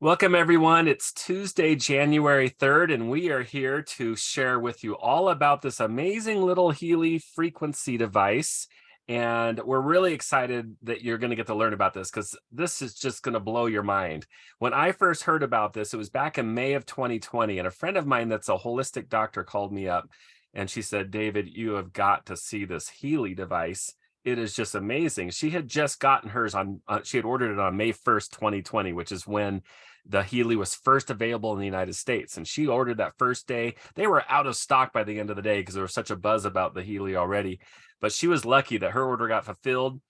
Welcome, everyone. It's Tuesday, January 3rd, and we are here to share with you all about this amazing little Healy frequency device. And we're really excited that you're going to get to learn about this because this is just going to blow your mind. When I first heard about this, it was back in May of 2020, and a friend of mine that's a holistic doctor called me up and she said, "David, you have got to see this Healy device. It is just amazing." She had just gotten hers she had ordered it on May 1st, 2020, which is when the Healy was first available in the United States. And she ordered that first day. They were out of stock by the end of the day because there was such a buzz about the Healy already. But she was lucky that her order got fulfilled.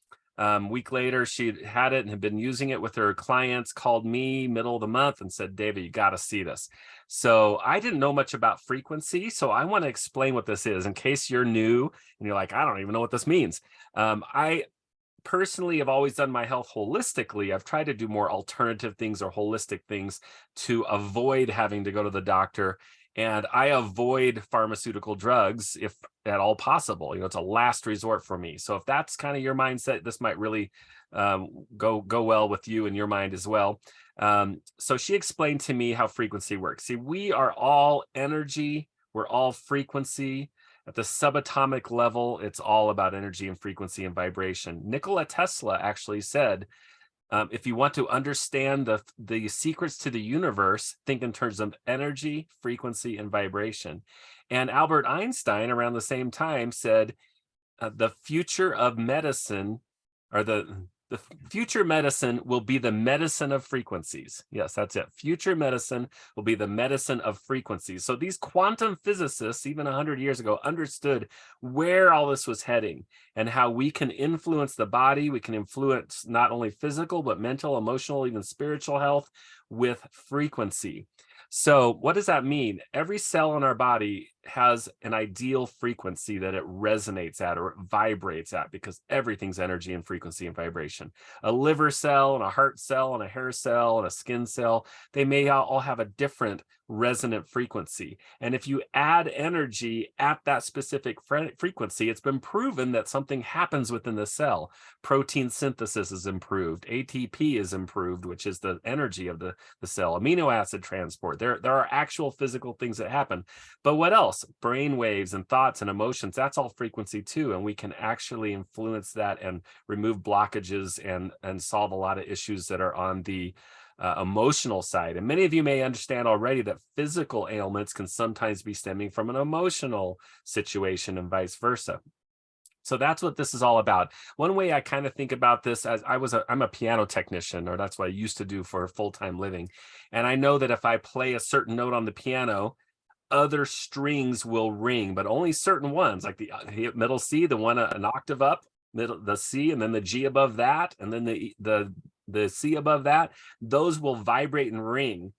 Week later, she had it and had been using it with her clients, called me middle of the month and said, "David, you got to see this." So I didn't know much about frequency. So I want to explain what this is in case you're new and you're like, "I don't even know what this means." I personally have always done my health holistically. I've tried to do more alternative things or holistic things to avoid having to go to the doctor. And I avoid pharmaceutical drugs if at all possible. It's a last resort for me. So if that's kind of your mindset, this might really go well with you and your mind as well. So she explained to me how frequency works. See, we are all energy. We're all frequency. At the subatomic level, it's all about energy and frequency and vibration. Nikola Tesla actually said, if you want to understand the secrets to the universe, think in terms of energy, frequency, and vibration. And Albert Einstein, around the same time, said, the future of medicine, or the future medicine will be the medicine of frequencies. Yes, that's it. Future medicine will be the medicine of frequencies. So these quantum physicists, even 100 years ago, understood where all this was heading and how we can influence the body. We can influence not only physical, but mental, emotional, even spiritual health with frequency. So what does that mean? Every cell in our body has an ideal frequency that it resonates at or it vibrates at, because everything's energy and frequency and vibration. A liver cell and a heart cell and a hair cell and a skin cell, they may all have a different resonant frequency. And if you add energy at that specific frequency, it's been proven that something happens within the cell. Protein synthesis is improved. ATP is improved, which is the energy of the cell. Amino acid transport. There are actual physical things that happen. But what else? Brain waves and thoughts and emotions, that's all frequency too. And we can actually influence that and remove blockages and solve a lot of issues that are on the emotional side. And many of you may understand already that physical ailments can sometimes be stemming from an emotional situation and vice versa. So that's what this is all about. One way I kind of think about this, as I'm a piano technician, or that's what I used to do for a full-time living. And I know that if I play a certain note on the piano, other strings will ring, but only certain ones, like the middle C, the one an octave up, the C, and then the G above that, and then the C above that. Those will vibrate and ring,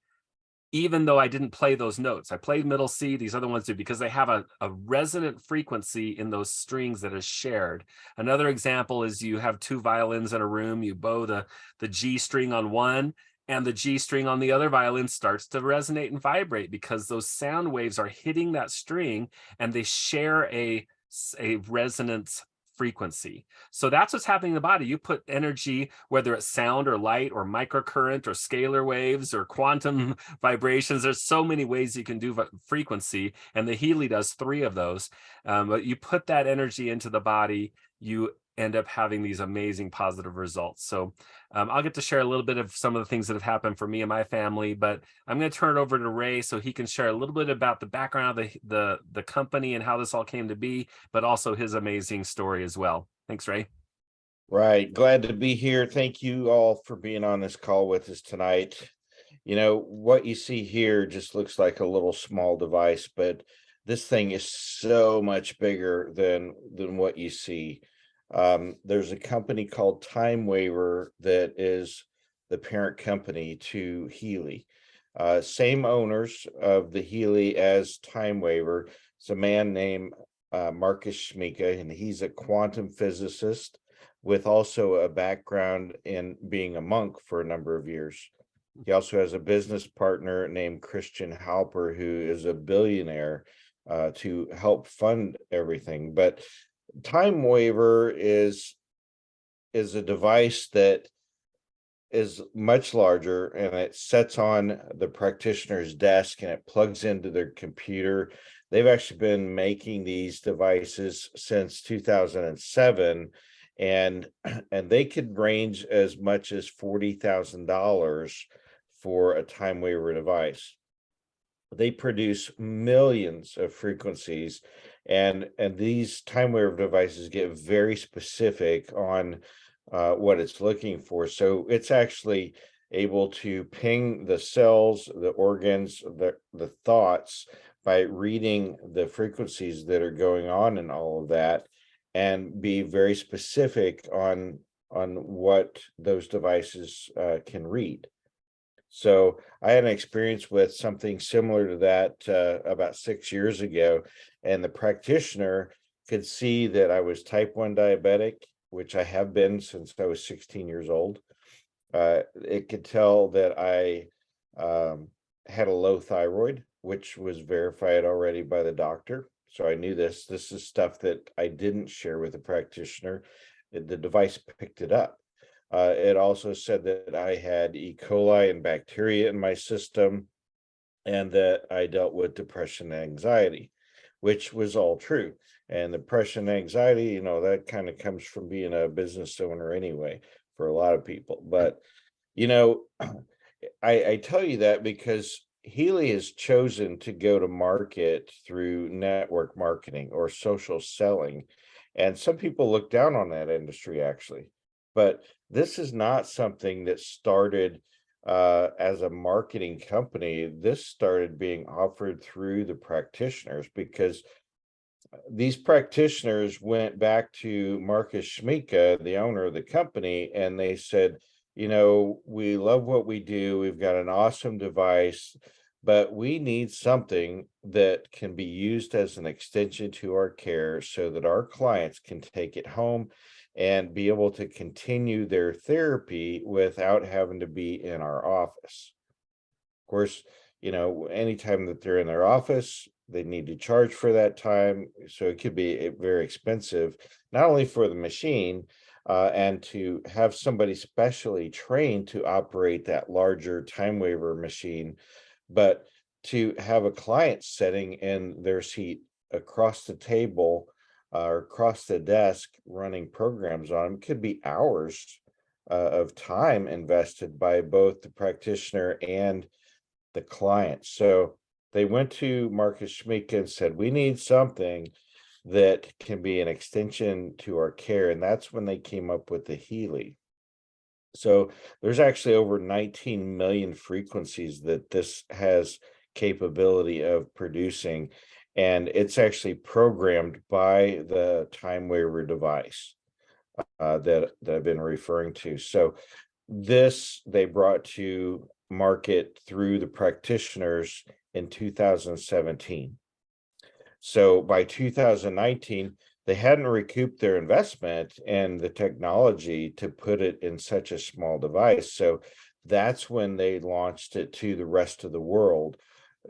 even though I didn't play those notes. I played middle C, these other ones do, because they have a resonant frequency in those strings that is shared. Another example is you have two violins in a room, you bow the G string on one, and the G string on the other violin starts to resonate and vibrate because those sound waves are hitting that string and they share a resonance frequency. So that's what's happening in the body. You put energy, whether it's sound or light or microcurrent or scalar waves or quantum vibrations. There's so many ways you can do frequency, and the Healy does 3 of those. But you put that energy into the body, you end up having these amazing positive results. So I'll get to share a little bit of some of the things that have happened for me and my family, but I'm going to turn it over to Ray so he can share a little bit about the background of the company and how this all came to be, but also his amazing story as well. Thanks, Ray. Right. Glad to be here. Thank you all for being on this call with us tonight. What you see here just looks like a little small device, but this thing is so much bigger than what you see. There's a company called Time Waver that is the parent company to Healy. Same owners of the Healy as Time Waver. It's a man named Marcus Schmika, and he's a quantum physicist with also a background in being a monk for a number of years. He also has a business partner named Christian Halper, who is a billionaire to help fund everything. But Time Waver is a device that is much larger, and it sets on the practitioner's desk and it plugs into their computer. They've actually been making these devices since 2007, and and they could range as much as $40,000 for a time waiver device. They produce millions of frequencies, and these time wave devices get very specific on what it's looking for. So it's actually able to ping the cells, the organs, the thoughts by reading the frequencies that are going on and all of that, and be very specific on what those devices can read. So I had an experience with something similar to that about 6 years ago, and the practitioner could see that I was type 1 diabetic, which I have been since I was 16 years old. It could tell that I had a low thyroid, which was verified already by the doctor. So I knew this. This is stuff that I didn't share with the practitioner. The device picked it up. It also said that I had E. coli and bacteria in my system, and that I dealt with depression and anxiety, which was all true. And depression and anxiety, that kind of comes from being a business owner anyway, for a lot of people. But, you know, I tell you that because Healy has chosen to go to market through network marketing or social selling. And some people look down on that industry, actually. But this is not something that started as a marketing company. This started being offered through the practitioners, because these practitioners went back to Marcus Schmika, the owner of the company, and they said, we love what we do. We've got an awesome device, but we need something that can be used as an extension to our care so that our clients can take it home and be able to continue their therapy without having to be in our office. Of course, anytime that they're in their office, they need to charge for that time. So it could be very expensive, not only for the machine, and to have somebody specially trained to operate that larger time waiver machine, but to have a client sitting in their seat across the table or across the desk running programs on them. Could be hours of time invested by both the practitioner and the client. So they went to Marcus Schmika and said, we need something that can be an extension to our care. And that's when they came up with the Healy. So there's actually over 19 million frequencies that this has capability of producing. And it's actually programmed by the time waiver device that I've been referring to. So this they brought to market through the practitioners in 2017. So by 2019, they hadn't recouped their investment and the technology to put it in such a small device. So that's when they launched it to the rest of the world.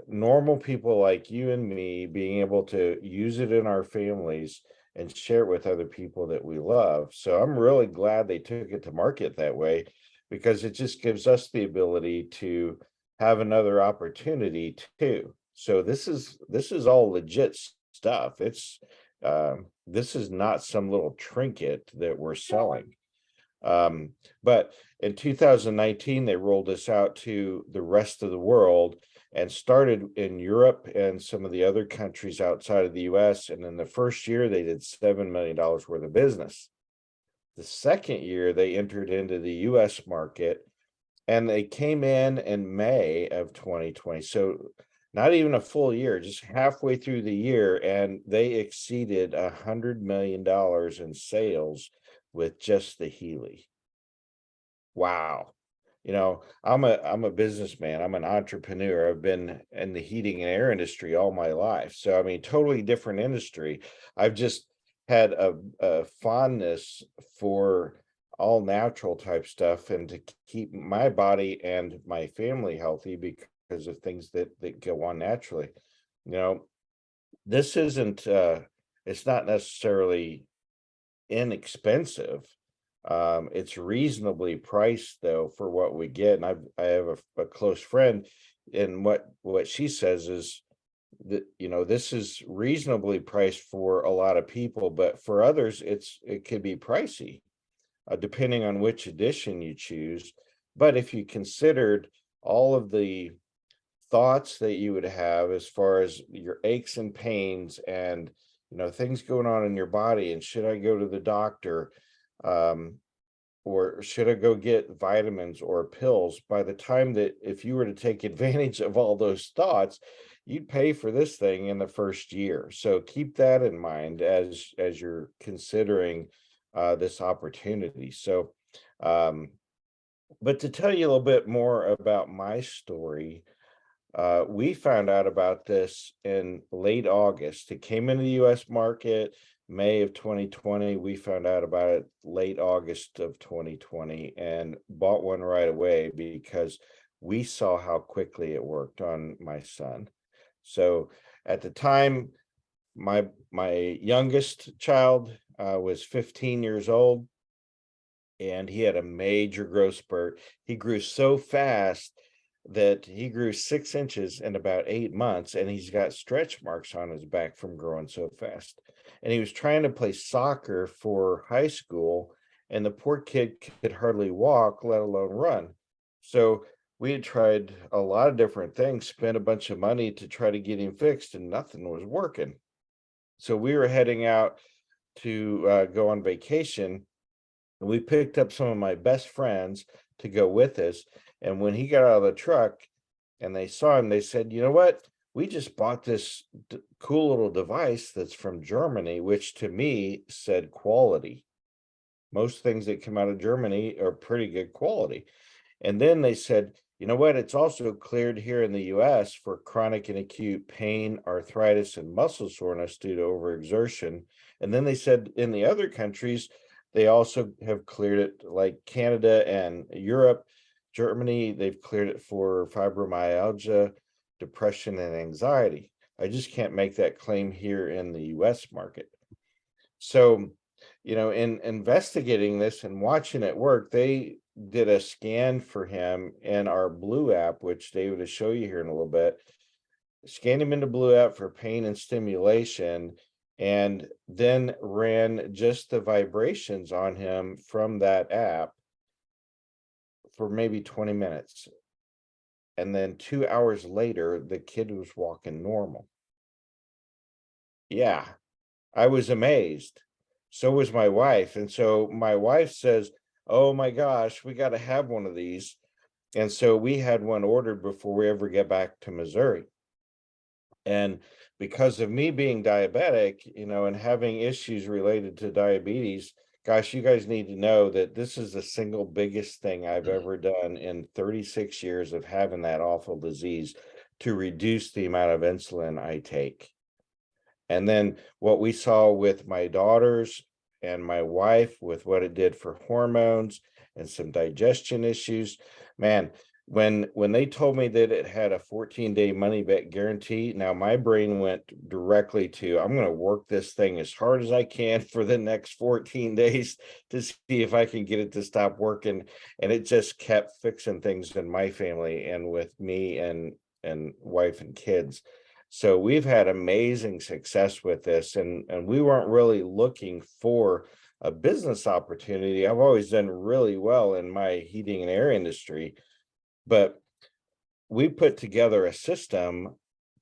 Normal people like you and me being able to use it in our families and share it with other people that we love. So I'm really glad they took it to market that way, because it just gives us the ability to have another opportunity too. So this is all legit stuff. This is not some little trinket that we're selling. But in 2019, they rolled this out to the rest of the world and started in Europe and some of the other countries outside of the US. And in the first year, they did $7 million worth of business. The second year, they entered into the US market, and they came in May of 2020. So not even a full year, just halfway through the year, and they exceeded $100 million in sales with just the Healy. Wow. I'm a businessman. I'm an entrepreneur. I've been in the heating and air industry all my life. So, I mean, totally different industry. I've just had a fondness for all natural type stuff, and to keep my body and my family healthy because of things that go on naturally. You know, this isn't it's not necessarily inexpensive. It's reasonably priced though for what we get. And I have a close friend, and what she says is that, this is reasonably priced for a lot of people, but for others it could be pricey, depending on which edition you choose. But if you considered all of the thoughts that you would have as far as your aches and pains and things going on in your body, and should I go to the doctor, um, or should I go get vitamins or pills, by the time that if you were to take advantage of all those thoughts, you'd pay for this thing in the first year. So keep that in mind as you're considering this opportunity. So um but to tell you a little bit more about my story, we found out about this in late August. It came into the US market May of 2020. We found out about it late August of 2020 and bought one right away because we saw how quickly it worked on my son. So at the time, my youngest child was 15 years old, and he had a major growth spurt. He grew so fast that he grew 6 inches in about 8 months, and he's got stretch marks on his back from growing so fast. And he was trying to play soccer for high school, and the poor kid could hardly walk, let alone run. So we had tried a lot of different things, spent a bunch of money to try to get him fixed, and nothing was working. So we were heading out to go on vacation, and we picked up some of my best friends to go with us. And when he got out of the truck and they saw him, they said, "You know what? We just bought this cool little device that's from Germany," which to me said quality. Most things that come out of Germany are pretty good quality. And then they said, "You know what? It's also cleared here in the US for chronic and acute pain, arthritis, and muscle soreness due to overexertion." And then they said in the other countries, they also have cleared it, like Canada and Europe. Germany, they've cleared it for fibromyalgia, depression, and anxiety. I just can't make that claim here in the US market. So, in investigating this and watching it work, they did a scan for him in our Blue app, which David will show you here in a little bit. Scanned him into Blue app for pain and stimulation, and then ran just the vibrations on him from that app for maybe 20 minutes. And then 2 hours later, the kid was walking normal. Yeah, I was amazed. So was my wife. And so my wife says, "Oh my gosh, we got to have one of these." And so we had one ordered before we ever get back to Missouri. And because of me being diabetic, and having issues related to diabetes, gosh, you guys need to know that this is the single biggest thing I've ever done in 36 years of having that awful disease, to reduce the amount of insulin I take. And then what we saw with my daughters and my wife, with what it did for hormones and some digestion issues, man, when they told me that it had a 14-day money back guarantee, now my brain went directly to, I'm going to work this thing as hard as I can for the next 14 days to see if I can get it to stop working. And it just kept fixing things in my family and with me and wife and kids. So we've had amazing success with this, and we weren't really looking for a business opportunity. I've always done really well in my heating and air industry, but we put together a system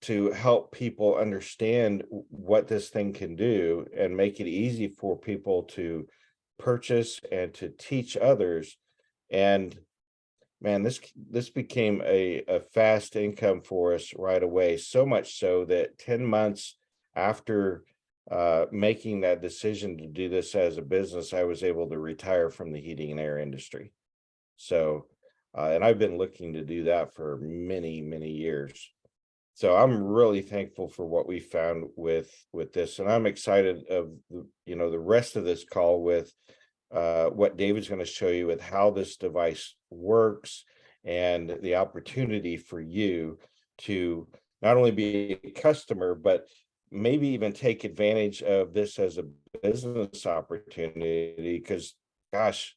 to help people understand what this thing can do and make it easy for people to purchase and to teach others. And man, this became a fast income for us right away. So much so that 10 months after making that decision to do this as a business, I was able to retire from the heating and air industry. So, and I've been looking to do that for many, many years. So I'm really thankful for what we found with this, and I'm excited of the rest of this call with what David's going to show you with how this device works, and the opportunity for you to not only be a customer, but maybe even take advantage of this as a business opportunity, because gosh,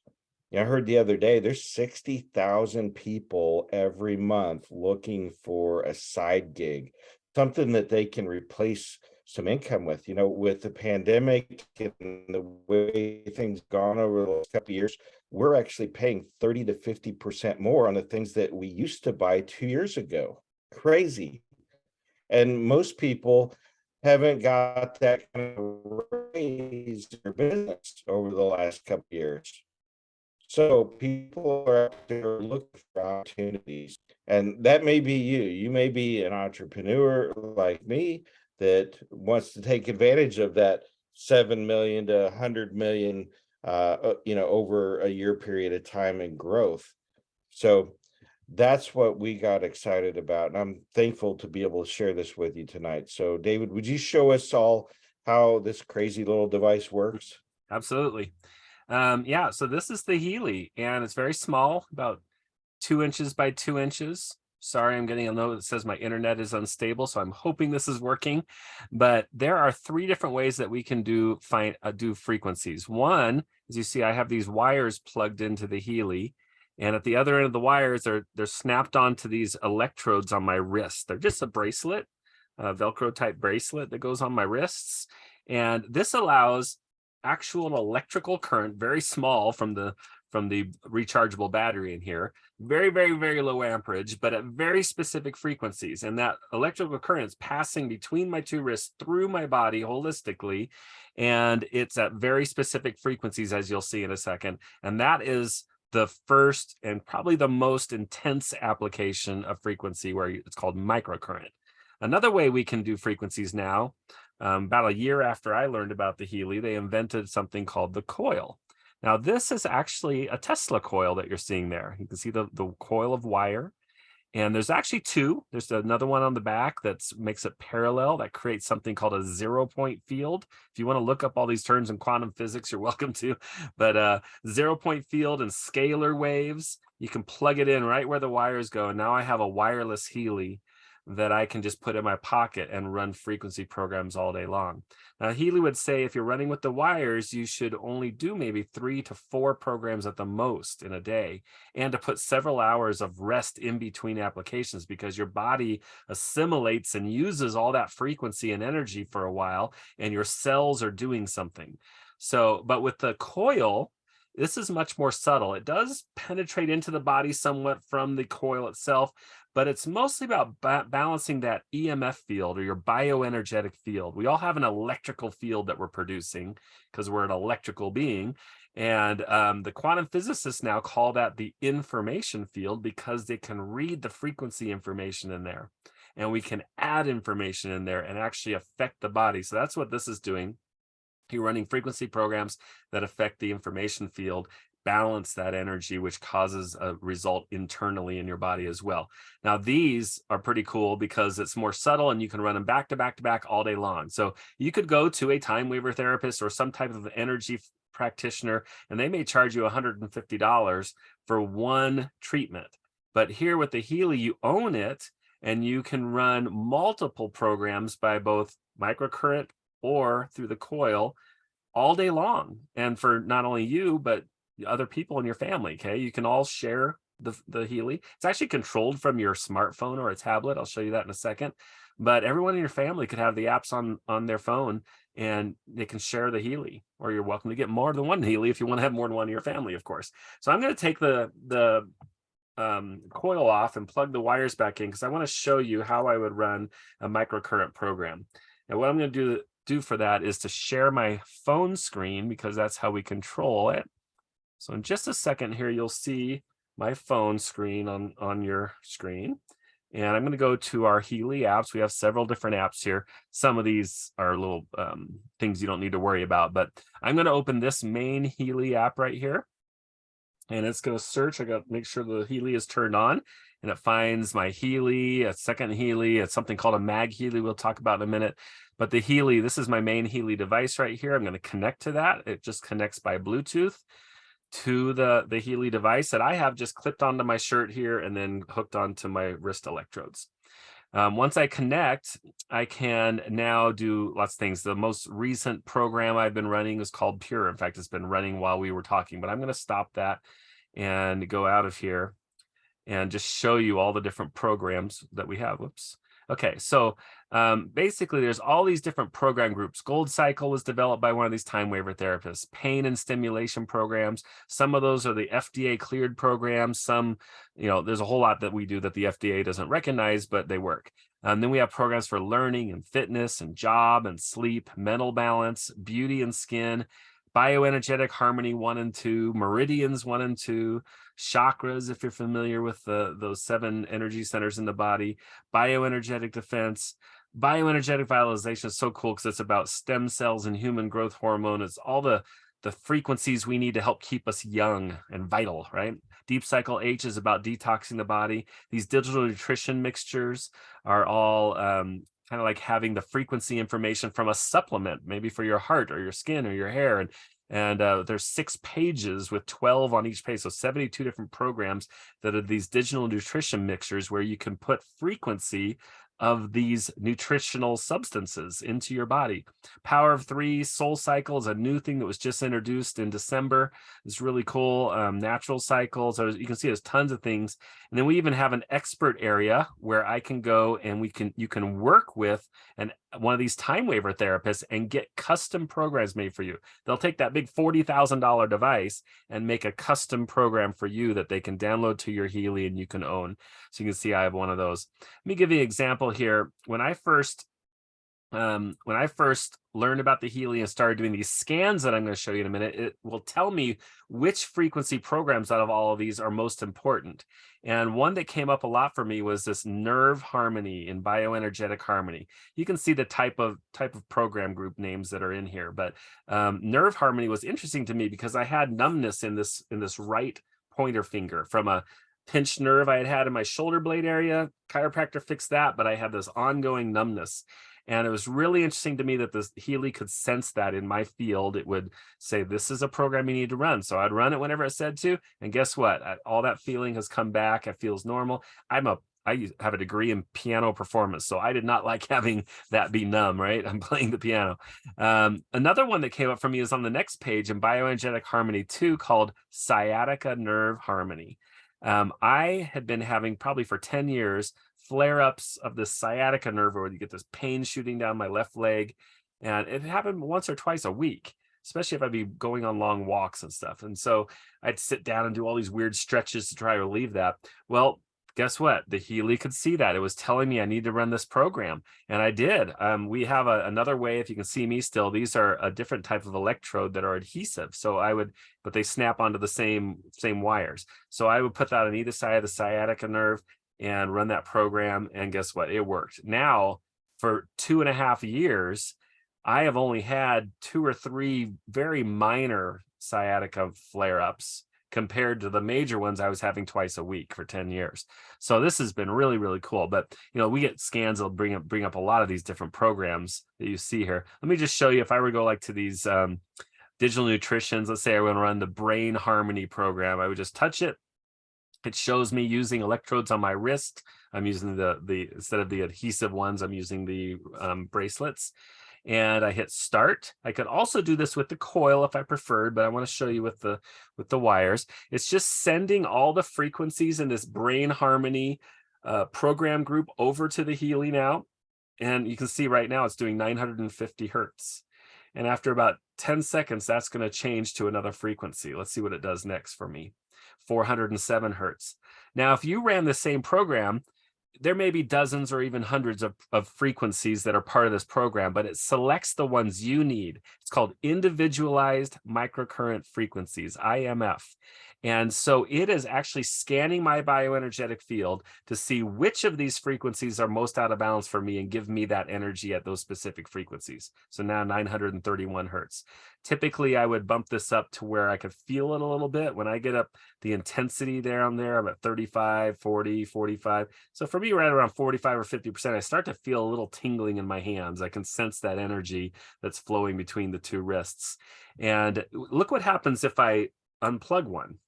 yeah, I heard the other day there's 60,000 people every month looking for a side gig, something that they can replace some income with. With the pandemic and the way things gone over the last couple of years, we're actually paying 30 to 50% more on the things that we used to buy 2 years ago. Crazy. And most people haven't got that kind of raise in their business over the last couple of years. So people are out there looking for opportunities, and that may be you. You may be an entrepreneur like me that wants to take advantage of that 7 million to 100 million, over a year period of time and growth. So that's what we got excited about, and I'm thankful to be able to share this with you tonight. So, David, would you show us all how this crazy little device works? Absolutely. Yeah, so this is the Healy, and it's very small, about 2 inches by 2 inches. Sorry, I'm getting a note that says my internet is unstable, so I'm hoping this is working. But there are three different ways that we can do frequencies. One, as you see, I have these wires plugged into the Healy, and at the other end of the wires, they're snapped onto these electrodes on my wrist. They're just a bracelet, a Velcro type bracelet that goes on my wrists, and this allows actual electrical current, very small from the rechargeable battery in here, very, very, very low amperage, but at very specific frequencies. And that electrical current is passing between my two wrists through my body holistically. And it's at very specific frequencies, as you'll see in a second. And that is the first and probably the most intense application of frequency, where it's called microcurrent. Another way we can do frequencies now, about a year after I learned about the Healy, they invented something called the coil. Now, this is actually a Tesla coil that you're seeing there. You can see the coil of wire. And there's actually two. There's another one on the back that makes it parallel, that creates something called a 0-point field. If you want to look up all these terms in quantum physics, you're welcome to. But 0-point field and scalar waves, you can plug it in right where the wires go. And now I have a wireless Healy that I can just put in my pocket and run frequency programs all day long. Now, Healy would say if you're running with the wires, you should only do maybe 3 to 4 programs at the most in a day, and to put several hours of rest in between applications, because your body assimilates and uses all that frequency and energy for a while, and your cells are doing something. So, but with the coil, this is much more subtle. It does penetrate into the body somewhat from the coil itself, but it's mostly about balancing that EMF field, or your bioenergetic field. We all have an electrical field that we're producing because we're an electrical being. And the quantum physicists now call that the information field, because they can read the frequency information in there. And we can add information in there and actually affect the body. So that's what this is doing. You're running frequency programs that affect the information field, balance that energy, which causes a result internally in your body as well. Now, these are pretty cool because it's more subtle, and you can run them back to back to back all day long. So you could go to a time weaver therapist or some type of energy practitioner, and they may charge you $150 for one treatment. But here with the Healy, you own it, and you can run multiple programs by both microcurrent or through the coil all day long. And for not only you, but other people in your family. Okay, you can all share the Healy. It's actually controlled from your smartphone or a tablet. I'll show you that in a second. But everyone in your family could have the apps on their phone, and they can share the Healy. Or you're welcome to get more than one Healy if you want to have more than one in your family, of course. So I'm going to take the coil off and plug the wires back in, because I want to show you how I would run a microcurrent program. And what I'm going to do for that is to share my phone screen, because that's how we control it. So in just a second here, you'll see my phone screen on your screen. And I'm going to go to our Healy apps. We have several different apps here. Some of these are little things you don't need to worry about, but I'm going to open this main Healy app right here. And it's going to search. I got to make sure the Healy is turned on, and it finds my Healy, a second Healy. It's something called a MagHealy we'll talk about in a minute. But the Healy, this is my main Healy device right here. I'm going to connect to that. It just connects by Bluetooth to the Healy device that I have just clipped onto my shirt here and then hooked onto my wrist electrodes. Once I connect, I can now do lots of things. The most recent program I've been running is called Pure. In fact, it's been running while we were talking, but I'm going to stop that and go out of here and just show you all the different programs that we have. Whoops. Okay, so basically there's all these different program groups. Gold Cycle was developed by one of these time waiver therapists. Pain and stimulation programs. Some of those are the FDA cleared programs. Some, there's a whole lot that we do that the FDA doesn't recognize, but they work. Then we have programs for learning and fitness and job and sleep, mental balance, beauty and skin, bioenergetic harmony 1 and 2, meridians 1 and 2, chakras, if you're familiar with those 7 energy centers in the body, bioenergetic defense, bioenergetic vitalization is so cool because it's about stem cells and human growth hormone. It's all the frequencies we need to help keep us young and vital, right? Deep Cycle H is about detoxing the body. These digital nutrition mixtures are all kind of like having the frequency information from a supplement, maybe for your heart or your skin or your hair. And there's 6 pages with 12 on each page. So 72 different programs that are these digital nutrition mixtures where you can put frequency of these nutritional substances into your body. Power of 3 Soul Cycle is a new thing that was just introduced in December. It's really cool. Natural cycles. You can see there's tons of things. And then we even have an expert area where I can go and you can work with one of these time waiver therapists and get custom programs made for you. They'll take that big $40,000 device and make a custom program for you that they can download to your Healy and you can own. So you can see I have one of those. Let me give you an example here. When I first learned about the Healy and started doing these scans that I'm going to show you in a minute, it will tell me which frequency programs out of all of these are most important. And one that came up a lot for me was this nerve harmony and bioenergetic harmony. You can see the type of program group names that are in here, but nerve harmony was interesting to me because I had numbness in this right pointer finger from a pinched nerve I had in my shoulder blade area. Chiropractor fixed that, but I had this ongoing numbness. And it was really interesting to me that this Healy could sense that in my field. It would say, this is a program you need to run. So I'd run it whenever it said to. And guess what? All that feeling has come back. It feels normal. I have a degree in piano performance, so I did not like having that be numb, right? I'm playing the piano. Another one that came up for me is on the next page in Bioenergetic Harmony 2 called Sciatica Nerve Harmony. I had been having probably for 10 years flare-ups of the sciatica nerve where you get this pain shooting down my left leg. And it happened once or twice a week, especially if I'd be going on long walks and stuff. And so I'd sit down and do all these weird stretches to try to relieve that. Well, guess what? The Healy could see that. It was telling me I need to run this program. And I did. We have another way, if you can see me still, these are a different type of electrode that are adhesive. So but they snap onto the same wires. So I would put that on either side of the sciatica nerve and run that program. And guess what? It worked. Now, for 2.5 years, I have only had 2 or 3 very minor sciatica flare-ups compared to the major ones I was having twice a week for 10 years. So this has been really, really cool. But we get scans that'll bring up a lot of these different programs that you see here. Let me just show you, if I were to go like to these digital nutritions, let's say I want to run the Brain Harmony program, I would just touch it. It shows me using electrodes on my wrist. I'm using the instead of the adhesive ones, I'm using the bracelets. And I hit start. I could also do this with the coil if I preferred, but I want to show you with the wires. It's just sending all the frequencies in this Brain Harmony program group over to the Healy now. And you can see right now it's doing 950 hertz. And after about 10 seconds, that's going to change to another frequency. Let's see what it does next for me. 407 hertz. Now, if you ran the same program, there may be dozens or even hundreds of frequencies that are part of this program, but it selects the ones you need. It's called individualized microcurrent frequencies, IMF. And so it is actually scanning my bioenergetic field to see which of these frequencies are most out of balance for me and give me that energy at those specific frequencies. So now 931 hertz. Typically, I would bump this up to where I could feel it a little bit. When I get up the intensity down there, I'm at 35, 40, 45. So for me, right around 45 or 50%, I start to feel a little tingling in my hands. I can sense that energy that's flowing between the 2 wrists. And look what happens if I unplug one.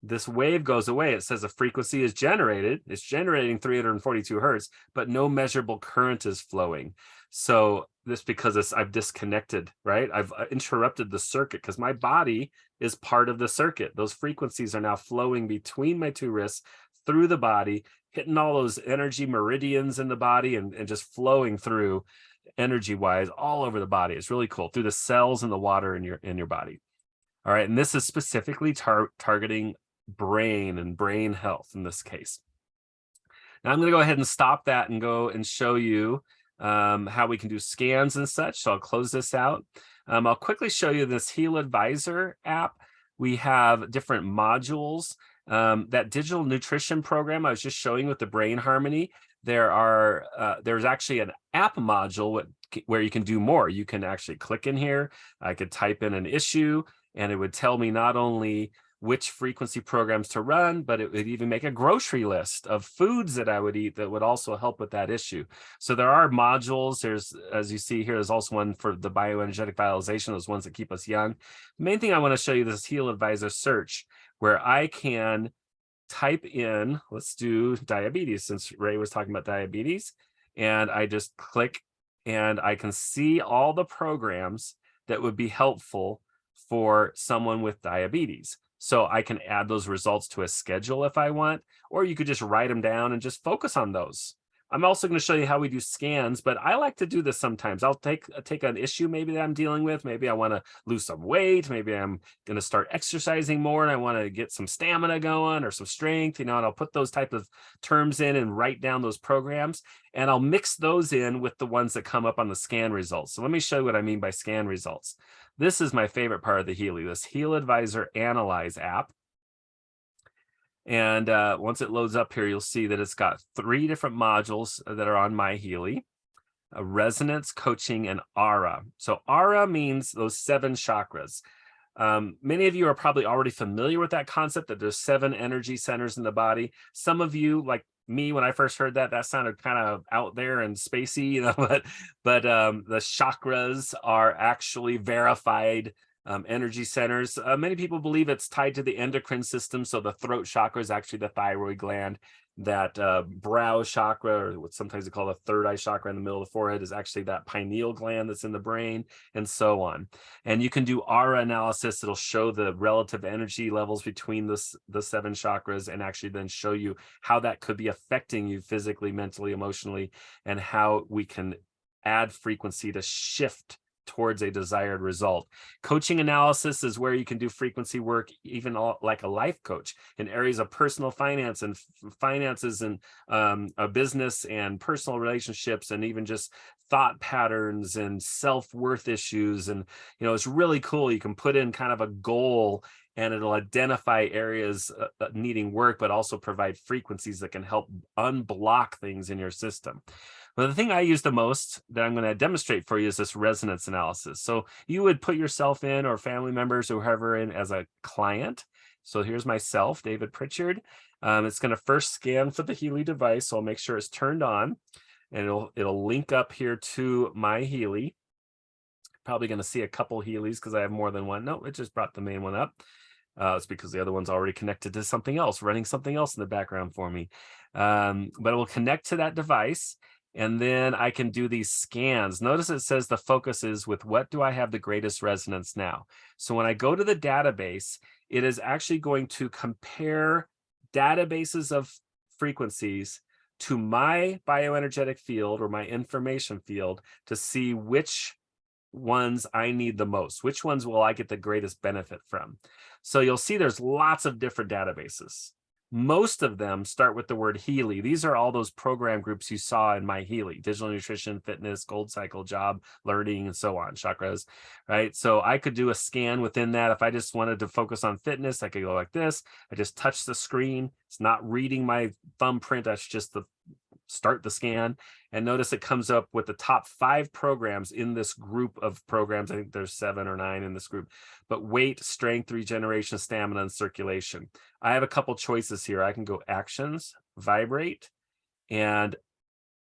this wave goes away. It says a frequency is generated. It's generating 342 hertz, but no measurable current is flowing. So this because I've disconnected, right? I've interrupted the circuit because my body is part of the circuit. Those frequencies are now flowing between my two wrists through the body, hitting all those energy meridians in the body and just flowing through energy wise all over the body. It's really cool through the cells and the water in your body. All right, and this is specifically targeting brain and brain health in this case. Now I'm going to go ahead and stop that and go and show you how we can do scans and such. So I'll close this out. I'll quickly show you this Healy Advisor app. We have different modules. That digital nutrition program I was just showing with the Brain Harmony, there's actually an app module where you can do more. You can actually click in here. I could type in an issue and it would tell me not only which frequency programs to run, but it would even make a grocery list of foods that I would eat that would also help with that issue. So there are modules. There's, as you see here, there's also one for the bioenergetic vitalization, those ones that keep us young. The main thing I want to show you is this Healy Advisor search, where I can type in, let's do diabetes, since Ray was talking about diabetes, and I just click and I can see all the programs that would be helpful for someone with diabetes. So I can add those results to a schedule if I want, or you could just write them down and just focus on those. I'm also going to show you how we do scans, but I like to do this sometimes. I'll take an issue maybe that I'm dealing with. Maybe I want to lose some weight. Maybe I'm going to start exercising more and I want to get some stamina going or some strength, and I'll put those type of terms in and write down those programs, and I'll mix those in with the ones that come up on the scan results. So let me show you what I mean by scan results. This is my favorite part of the Healy, this Healy Advisor Analyze app. And once it loads up here, you'll see that it's got 3 different modules that are on MagHealy: resonance, coaching, and aura. So aura means those 7 chakras. Many of you are probably already familiar with that concept, that there's 7 energy centers in the body. Some of you, like me, when I first heard that sounded kind of out there and spacey, but the chakras are actually verified energy centers. Many people believe it's tied to the endocrine system. So the throat chakra is actually the thyroid gland. That brow chakra, or what sometimes they call the third eye chakra in the middle of the forehead, is actually that pineal gland that's in the brain, and so on. And you can do aura analysis. It'll show the relative energy levels between the 7 chakras, and actually then show you how that could be affecting you physically, mentally, emotionally, and how we can add frequency to shift towards a desired result. Coaching analysis is where you can do frequency work, even like a life coach, in areas of personal finance and finances and a business and personal relationships, and even just thought patterns and self-worth issues. And it's really cool. You can put in kind of a goal and it'll identify areas needing work, but also provide frequencies that can help unblock things in your system. But the thing I use the most that I'm going to demonstrate for you is this resonance analysis. So you would put yourself in, or family members or whoever, in as a client. So here's myself, David Pritchard. It's going to first scan for the Healy device. So I'll make sure it's turned on, and it'll link up here to MagHealy. Probably going to see a couple Healys because I have more than one. No, it just brought the main one up. It's because the other one's already connected to something else, running something else in the background for me. But it will connect to that device. And then I can do these scans. Notice it says the focus is with what do I have the greatest resonance now? So when I go to the database, it is actually going to compare databases of frequencies to my bioenergetic field or my information field to see which ones I need the most, which ones will I get the greatest benefit from. So you'll see there's lots of different databases. Most of them start with the word Healy. These are all those program groups you saw in MagHealy: digital nutrition, fitness, gold cycle, job, learning, and so on, chakras, right? So I could do a scan within that. If I just wanted to focus on fitness, I could go like this. I just touch the screen. It's not reading my thumbprint. That's just the start the scan, and notice it comes up with the top 5 programs in this group of programs. I think there's 7 or 9 in this group, but weight, strength, regeneration, stamina, and circulation. I have a couple choices here. I can go actions, vibrate, and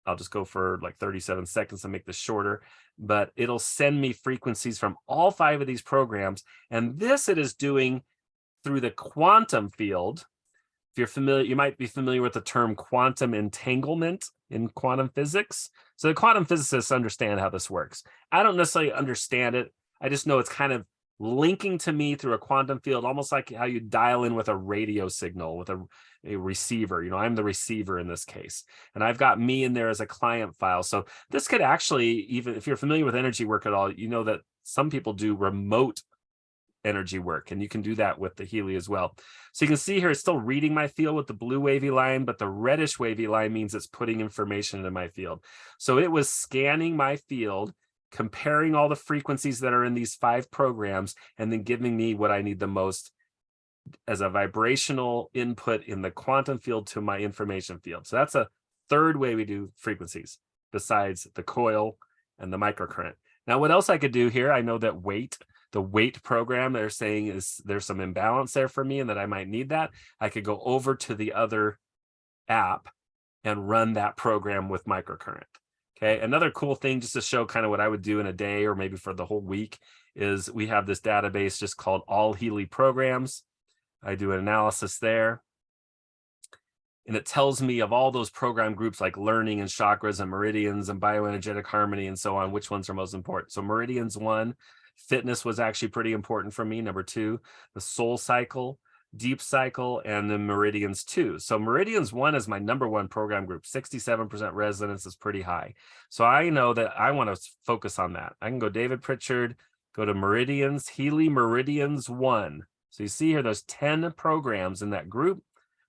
I'll just go for like 37 seconds to make this shorter, but it'll send me frequencies from all 5 of these programs. And this it is doing through the quantum field. If you're familiar, you might be familiar with the term quantum entanglement in quantum physics. So the quantum physicists understand how this works. I don't necessarily understand it. I just know it's kind of linking to me through a quantum field, almost like how you dial in with a radio signal with a receiver. I'm the receiver in this case, and I've got me in there as a client file. So this could actually, even if you're familiar with energy work at all, you know that some people do remote energy work, and you can do that with the Healy as well. So you can see here, it's still reading my field with the blue wavy line, but the reddish wavy line means it's putting information into my field. So it was scanning my field, comparing all the frequencies that are in these 5 programs, and then giving me what I need the most as a vibrational input in the quantum field to my information field. So that's a third way we do frequencies besides the coil and the microcurrent. Now, what else I could do here? I know that the weight program, they're saying is there's some imbalance there for me and that I might need that. I could go over to the other app and run that program with microcurrent. Okay, another cool thing just to show kind of what I would do in a day or maybe for the whole week is we have this database just called All Healy Programs. I do an analysis there, and it tells me of all those program groups like learning and chakras and meridians and bioenergetic harmony and so on, which ones are most important. So meridians 1, fitness was actually pretty important for me. Number 2, the soul cycle, deep cycle, and then meridians 2. So meridians 1 is my number 1 program group. 67% resonance is pretty high. So I know that I want to focus on that. I can go David Pritchard, go to meridians, Healy meridians 1. So you see here, there's 10 programs in that group,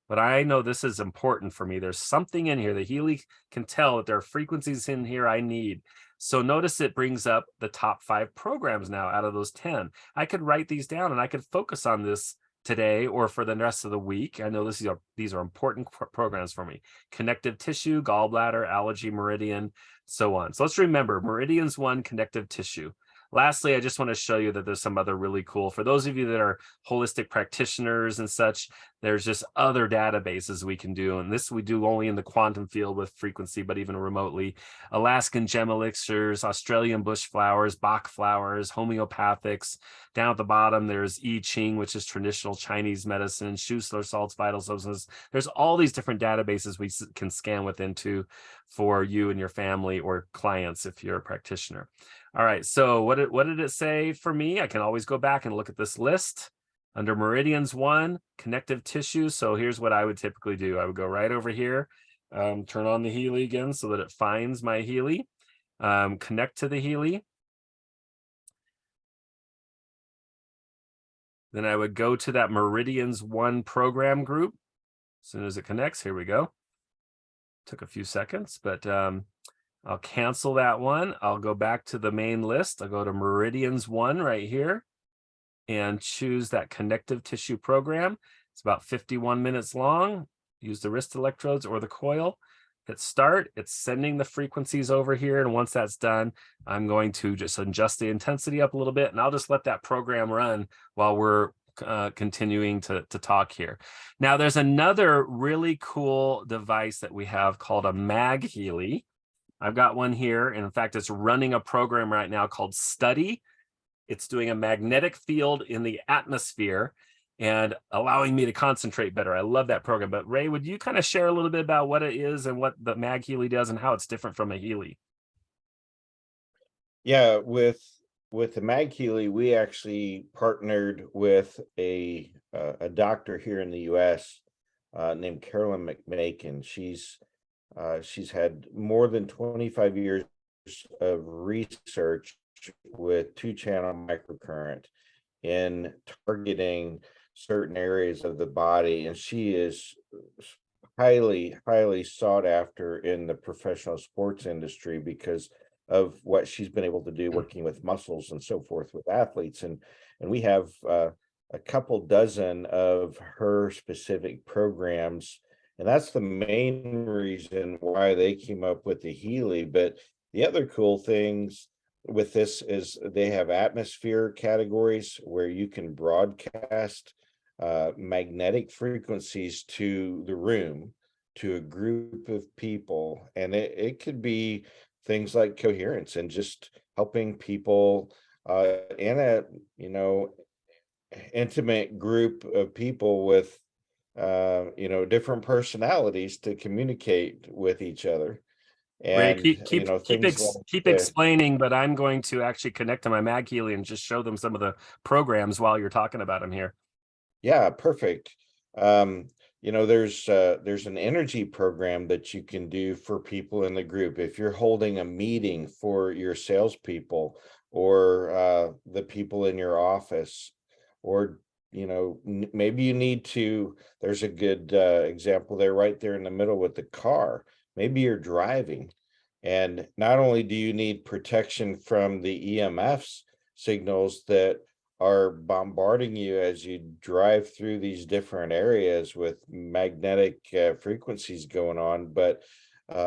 but I know this is important for me. There's something in here that Healy can tell that there are frequencies in here I need. So notice it brings up the top 5 programs now out of those 10. I could write these down and I could focus on this today or for the rest of the week. I know these are important programs for me. Connective tissue, gallbladder, allergy, meridian, so on. So let's remember meridians 1, connective tissue. Lastly, I just want to show you that there's some other really cool, for those of you that are holistic practitioners and such, there's just other databases we can do. And this we do only in the quantum field with frequency, but even remotely. Alaskan gem elixirs, Australian bush flowers, Bach flowers, homeopathics. Down at the bottom, there's I Ching, which is traditional Chinese medicine, Schussler salts, vital substances. There's all these different databases we can scan within too for you and your family or clients if you're a practitioner. All right, so what did it say for me? I can always go back and look at this list. Under meridians 1, connective tissue. So here's what I would typically do. I would go right over here, turn on the Healy again so that it finds my Healy, connect to the Healy. Then I would go to that meridians 1 program group. As soon as it connects, here we go. Took a few seconds, but I'll cancel that one. I'll go back to the main list. I'll go to meridians 1 right here and choose that connective tissue program. It's about 51 minutes long. Use the wrist electrodes or the coil. Hit start. It's sending the frequencies over here. And once that's done, I'm going to just adjust the intensity up a little bit, and I'll just let that program run while we're continuing to talk here. Now, there's another really cool device that we have called a MagHealy. I've got one here, and in fact, it's running a program right now called Study. It's doing a magnetic field in the atmosphere and allowing me to concentrate better. I love that program. But Ray, would you kind of share a little bit about what it is and what the MagHealy does and how it's different from a Healy? Yeah, with the MagHealy, we actually partnered with a doctor here in the U.S. Named Carolyn McMakin. She's had more than 25 years of research with 2-channel microcurrent in targeting certain areas of the body, and she is highly sought after in the professional sports industry because of what she's been able to do working with muscles and so forth with athletes. And we have a couple dozen of her specific programs, and that's the main reason why they came up with the Healy. But the other cool things with this is they have atmosphere categories where you can broadcast magnetic frequencies to the room, to a group of people, and it could be things like coherence and just helping people in a intimate group of people with different personalities to communicate with each other. Ray, And things keep like explaining, but I'm going to actually connect to my MagHealy and just show them some of the programs while you're talking about them here. yeah, perfect. There's an energy program that you can do for people in the group. If you're holding a meeting for your salespeople or the people in your office, or maybe you need to. There's a good example there, right there in the middle with the car. Maybe you're driving, and not only do you need protection from the EMFs signals that are bombarding you as you drive through these different areas with magnetic frequencies going on. But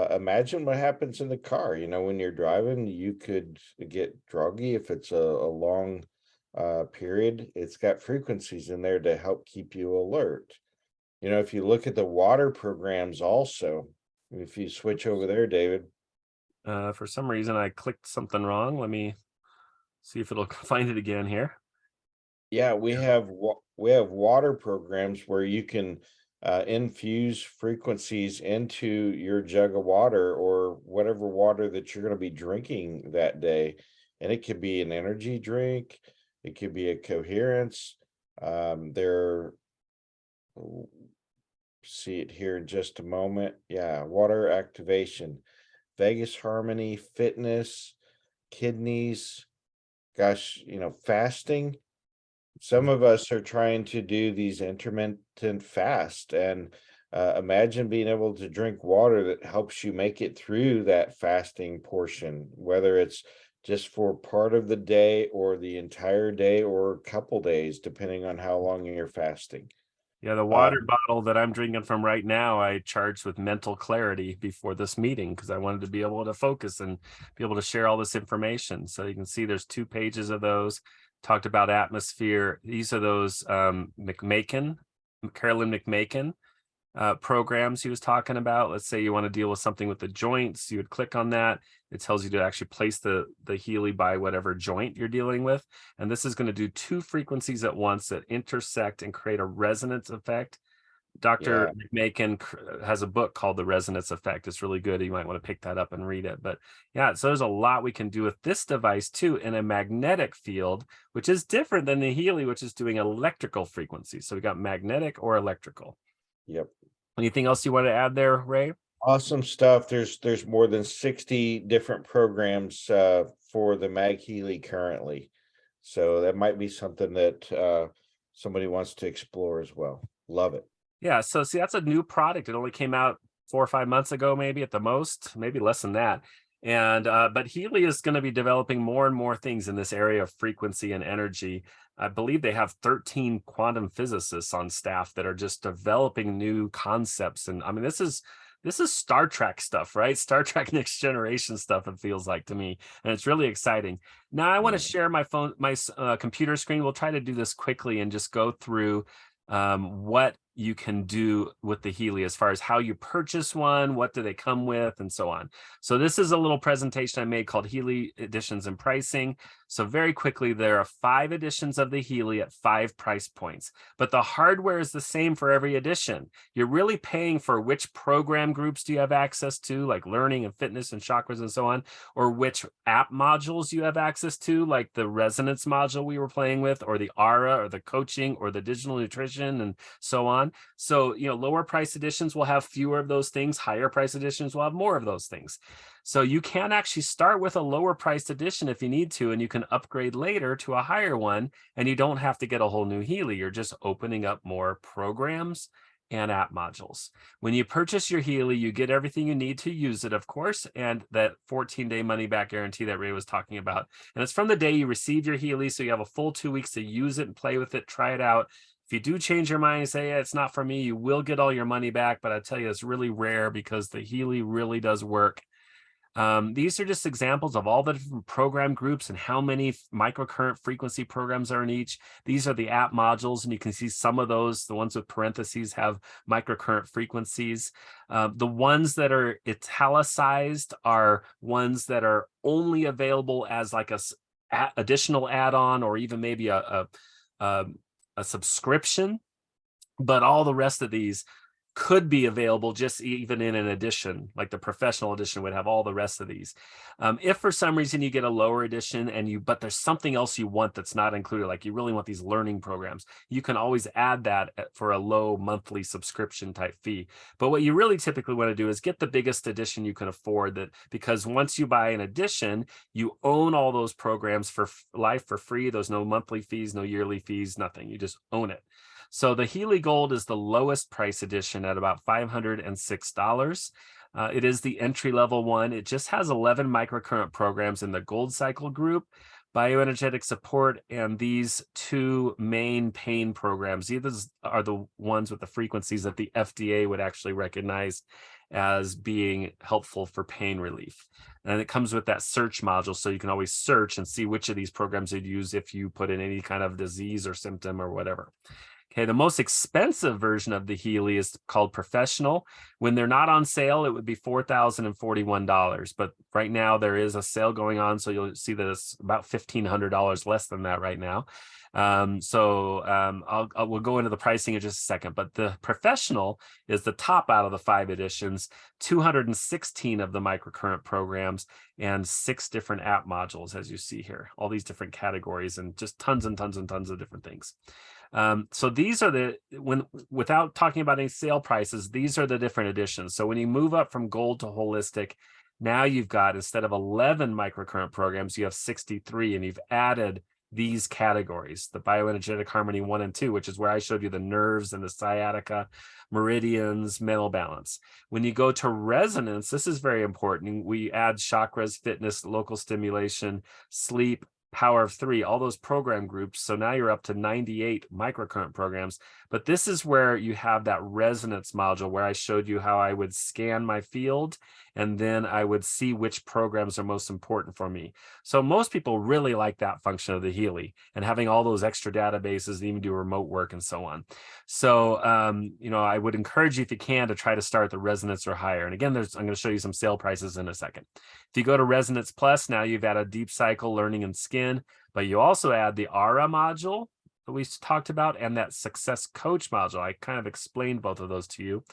imagine what happens in the car. When you're driving, you could get druggy if it's a long period. It's got frequencies in there to help keep you alert. If you look at the water programs also, if you switch over there, David. For some reason, I clicked something wrong. Let me see if it'll find it again here. Yeah, we have water programs where you can infuse frequencies into your jug of water or whatever water that you're going to be drinking that day, and it could be an energy drink, it could be a coherence. There, see it here in just a moment. Yeah, water activation, Vegas harmony, fitness, kidneys. Gosh, fasting. Some of us are trying to do these intermittent fast, and imagine being able to drink water that helps you make it through that fasting portion, whether it's just for part of the day or the entire day or a couple days, depending on how long you're fasting. Yeah, the water Um, bottle that I'm drinking from right now, I charged with mental clarity before this meeting because I wanted to be able to focus and be able to share all this information. So you can see there's 2 pages of those. Talked about atmosphere. These are those Carolyn McMakin programs he was talking about. Let's say you want to deal with something with the joints, you would click on that. It tells you to actually place the Healy by whatever joint you're dealing with. And this is going to do 2 frequencies at once that intersect and create a resonance effect. Dr. yeah, McMakin has a book called The Resonance Effect. It's really good. You might want to pick that up and read it. But yeah, so there's a lot we can do with this device too in a magnetic field, which is different than the Healy, which is doing electrical frequencies. So we got magnetic or electrical. yep. Anything else you want to add there, Ray? Awesome stuff. There's more than 60 different programs for the MagHealy currently. So that might be something that somebody wants to explore as well. Love it. Yeah, so see, that's a new product. It only came out 4 or 5 months ago, maybe at the most, maybe less than that. And but Healy is going to be developing more and more things in this area of frequency and energy. I believe they have 13 quantum physicists on staff that are just developing new concepts. And I mean, this is Star Trek stuff, right? Star Trek Next Generation stuff, it feels like to me, and it's really exciting. Now I want to Mm. share my computer screen. We'll try to do this quickly and just go through what you can do with the Healy as far as how you purchase one, what do they come with, and so on. So this is a little presentation I made called Healy Editions and Pricing. So very quickly, there are 5 editions of the Healy at 5 price points, but the hardware is the same for every edition. You're really paying for which program groups do you have access to, like learning and fitness and chakras and so on, or which app modules you have access to, like the resonance module we were playing with, or the aura, or the coaching, or the digital nutrition, and so on. So, lower price editions will have fewer of those things. Higher price editions will have more of those things. So you can actually start with a lower priced edition if you need to, and you can upgrade later to a higher one, and you don't have to get a whole new Healy. You're just opening up more programs and app modules. When you purchase your Healy, you get everything you need to use it, of course, and that 14-day money-back guarantee that Ray was talking about. And it's from the day you receive your Healy, so you have a full 2 weeks to use it and play with it, try it out. If you do change your mind and say, yeah, it's not for me, you will get all your money back. But I tell you, it's really rare because the Healy really does work. These are just examples of all the different program groups and how many microcurrent frequency programs are in each. These are the app modules, and you can see some of those, the ones with parentheses, have microcurrent frequencies. The ones that are italicized are ones that are only available as like a additional add-on, or even maybe a a subscription, but all the rest of these could be available just even in an edition, like the professional edition would have all the rest of these. If for some reason you get a lower edition but there's something else you want that's not included, like you really want these learning programs, you can always add that for a low monthly subscription type fee. But what you really typically want to do is get the biggest edition you can afford, because once you buy an edition, you own all those programs for life for free. There's no monthly fees, no yearly fees, nothing. You just own it. So the Healy Gold is the lowest price edition at about $506. It is the entry-level one. It just has 11 microcurrent programs in the Gold Cycle group, bioenergetic support, and these two main pain programs. These are the ones with the frequencies that the FDA would actually recognize as being helpful for pain relief. And it comes with that search module, so you can always search and see which of these programs you'd use if you put in any kind of disease or symptom or whatever. Okay, the most expensive version of the Healy is called Professional. When they're not on sale, it would be $4,041. But right now there is a sale going on, so you'll see that it's about $1,500 less than that right now. We'll go into the pricing in just a second. But the Professional is the top out of the 5 editions, 216 of the microcurrent programs, and 6 different app modules, as you see here. All these different categories and just tons and tons and tons of different things. So these are without talking about any sale prices, these are the different editions. So when you move up from gold to holistic, now you've got, instead of 11 microcurrent programs, you have 63, and you've added these categories, the bioenergetic harmony 1 and 2, which is where I showed you the nerves and the sciatica, meridians, mental balance. When you go to resonance, this is very important. We add chakras, fitness, local stimulation, sleep, power of 3, all those program groups. So now you're up to 98 microcurrent programs. But this is where you have that resonance module where I showed you how I would scan my field, and then I would see which programs are most important for me. So most people really like that function of the Healy, and having all those extra databases and even do remote work and so on. So, I would encourage you, if you can, to try to start the resonance or higher. And again, I'm going to show you some sale prices in a second. If you go to Resonance Plus, now you've added Deep Cycle, Learning, and Skin, but you also add the Aura module that we talked about and that Success Coach module. I kind of explained both of those to you.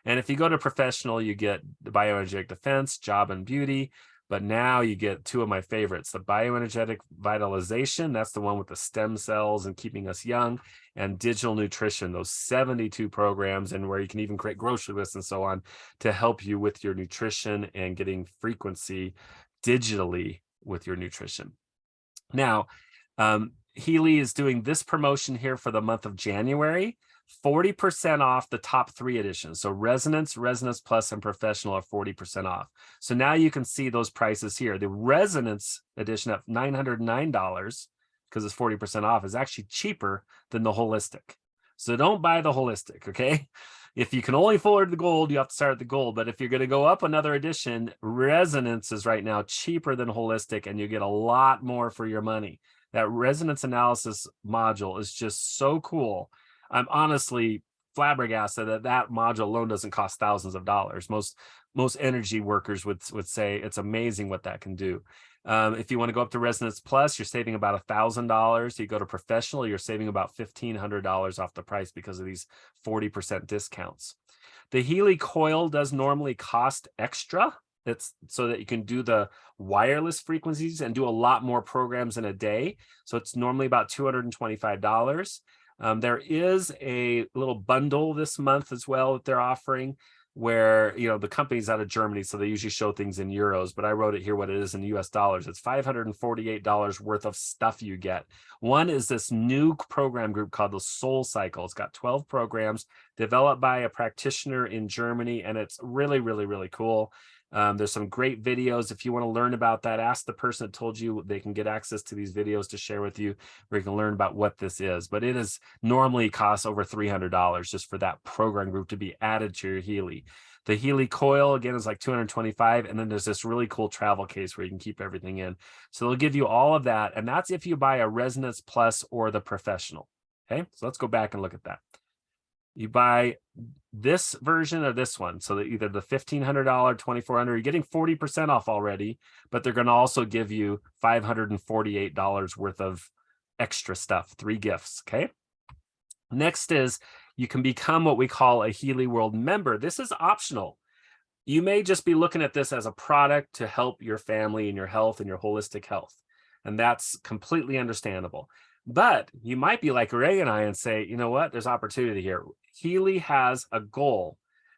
And if you go to Professional, you get the Bioenergetic Defense, Job and Beauty, but now you get 2 of my favorites, the Bioenergetic Vitalization, that's the one with the stem cells and keeping us young, and Digital Nutrition, those 72 programs, and where you can even create grocery lists and so on to help you with your nutrition and getting frequency digitally with your nutrition. Now, Healy is doing this promotion here for the month of January, 40% off the top 3 editions. So Resonance, Resonance Plus, and Professional are 40% off. So now you can see those prices here. The Resonance edition at $909, because it's 40% off, is actually cheaper than the holistic. So don't buy the holistic, okay? If you can only afford the gold, you have to start at the gold. But if you're going to go up another edition, Resonance is right now cheaper than holistic, and you get a lot more for your money. That resonance analysis module is just so cool. I'm honestly flabbergasted that module alone doesn't cost thousands of dollars. Most energy workers would say it's amazing what that can do. If you want to go up to Resonance Plus, you're saving about $1,000. You go to Professional, you're saving about $1,500 off the price because of these 40% discounts. The Healy coil does normally cost extra. It's so that you can do the wireless frequencies and do a lot more programs in a day. So it's normally about $225. There is a little bundle this month as well that they're offering, where the company's out of Germany, so they usually show things in euros, but I wrote it here what it is in US dollars. It's $548 worth of stuff you get. One is this new program group called the Soul Cycle. It's got 12 programs developed by a practitioner in Germany, and it's really, really, really cool. There's some great videos. If you want to learn about that, ask the person that told you. They can get access to these videos to share with you, where you can learn about what this is. But it is normally costs over $300 just for that program group to be added to your Healy. The Healy coil, again, is like $225. And then there's this really cool travel case where you can keep everything in. So they'll give you all of that. And that's if you buy a Resonance Plus or the Professional. Okay, so let's go back and look at that. You buy this version or this one, so that either the $1,500, $2,400, you're getting 40% off already, but they're going to also give you $548 worth of extra stuff, 3 gifts. Okay. Next is you can become what we call a Healy World member. This is optional. You may just be looking at this as a product to help your family and your health and your holistic health. And that's completely understandable. But you might be like Ray and I and say, you know what, there's opportunity here. Healy has a goal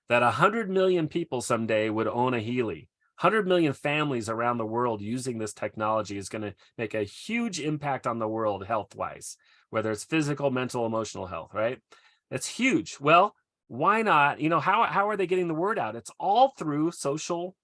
that 100 million people someday would own a Healy. 100 million families around the world using this technology is going to make a huge impact on the world health-wise, whether it's physical, mental, emotional health, right? That's huge. Well, why not? How are they getting the word out? It's all through social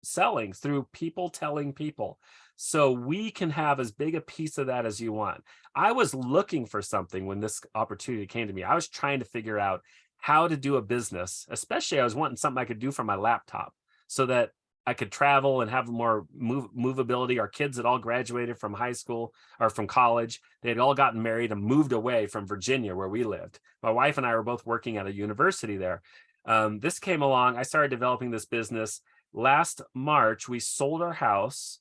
selling, through people telling people. So we can have as big a piece of that as you want. I was looking for something when this opportunity came to me. I was trying to figure out how to do a business, especially I was wanting something I could do from my laptop so that I could travel and have more movability. Our kids had all graduated from high school or from college. They had all gotten married and moved away from Virginia, where we lived. My wife and I were both working at a university there. This came along. I started developing this business. Last March, we sold our house.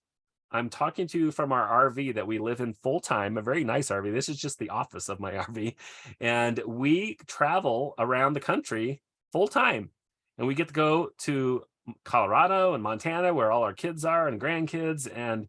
I'm talking to you from our RV that we live in full time, a very nice RV. This is just the office of my RV. And we travel around the country full time. And we get to go to Colorado and Montana, where all our kids are and grandkids. And